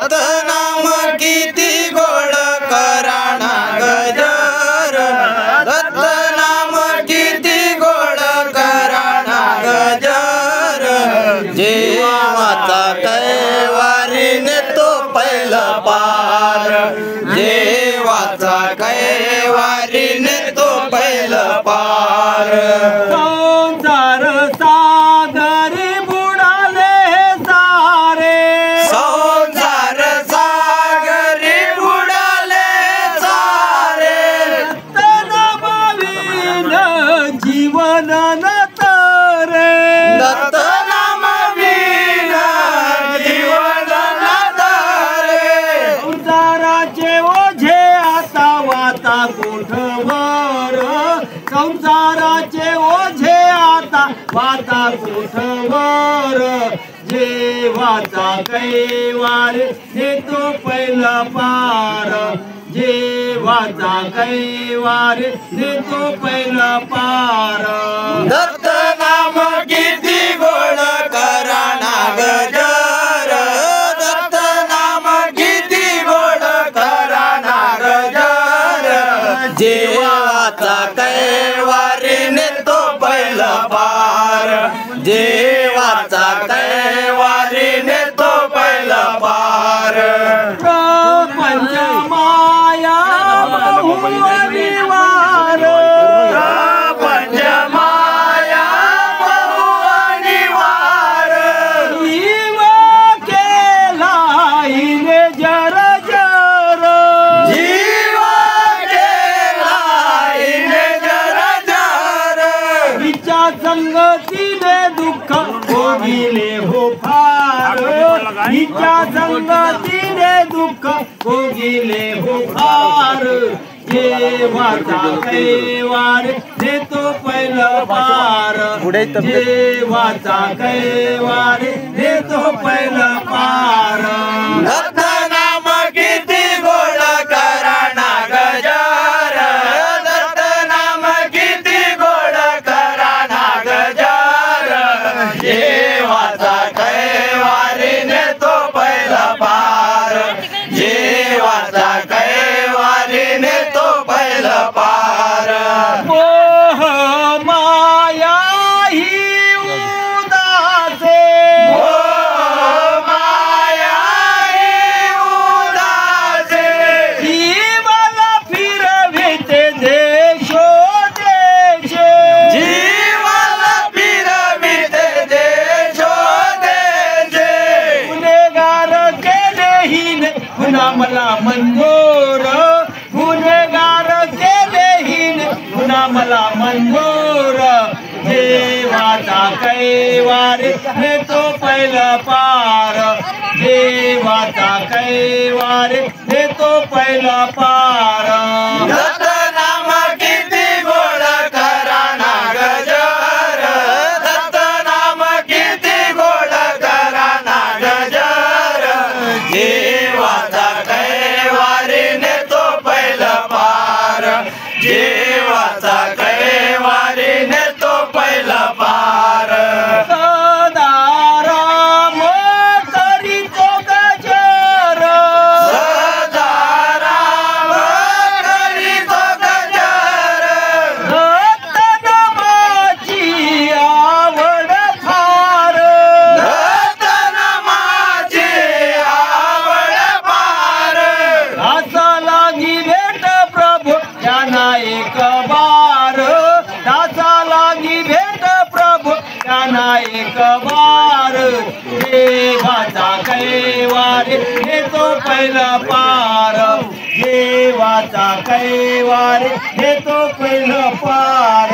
दत्तनाम किती गोड कराणा गजर, दत्तनाम किती गोड कराणा गजर, जेवाचा कैवारीने तो पहिला पार, जेवाचा कैवारीने तो पहिला पार। संसार सागरी बुडाले सारे, संसार सागरी बुडाले सारे, दत्तनामविन जीवन न तरे, दत्तनामविन जीवन न तरे, संसाराचे ओझे आता वाता कुठवर, संसाराचे ओझे आता वाता कुठवर, जेवाचा कैवार नेतो पहिला पार, जेवाचा कैवार नेतो पहिला पार। दत्तनाम किती गोड कराणा गजर, दत्तनाम किती गोड कराणा गजर, जेवाचा कैवारीने तो पहिला पार, जेवाचा कैवारीने तो पहिला पार। प्रपंच माया बहुअनिवार, प्रपंच माया बहुअनिवार, जीव केला हिने जर जर, जीव केला हिने जर जर, तिच्या संगतीने दुःख भोगिले हो फार, तिच्या संगतीने दुःख भोगिले हो फार, जेवाचा कैवार देतो पहिला पार, जेवाचा कैवार देतो पहिला पार। दत्तनाम किती गोड कराणा गजर, दत्तनाम किती गोड कराणा गजर, जेवाचा कैवारीने तो पहिला पार, जेवाचा कैवारीने तो पहिला पार। मोह माया ही उदासे, मोह माया ही उदासे, जीवाला फिरविते देशोदेशे, जीवाला फिरविते देशोदेशे, गुन्हेगार केले हिने पुन्हा मला मंजूर, गुन्हेगार केले हिने पुन्हा मला मंजूर, जेवाचा कैवार नेतो पहिला पार, जेवाचा कैवार नेतो पहिला पार। दत्तनाम किती गोड कराणा गजर, दत्तनाम किती गोड कराणा गजर, जेवाचा कैवारीने तो पहिला पार, जेवाचा कैवारीने तो पहिला पार। सदाराम करीतो गजर, सदाराम करीतो गजर, दत्तनामाची आवड फार, दत्तनामाची आवड पार, दासा लागी भेट प्रभू त्यांना एक बार, दासा लागी भेट प्रभू त्यांना एक बार, देवाचा कैवार नेतो पहिला पार, देवाचा कैवार नेतो पहिला पार।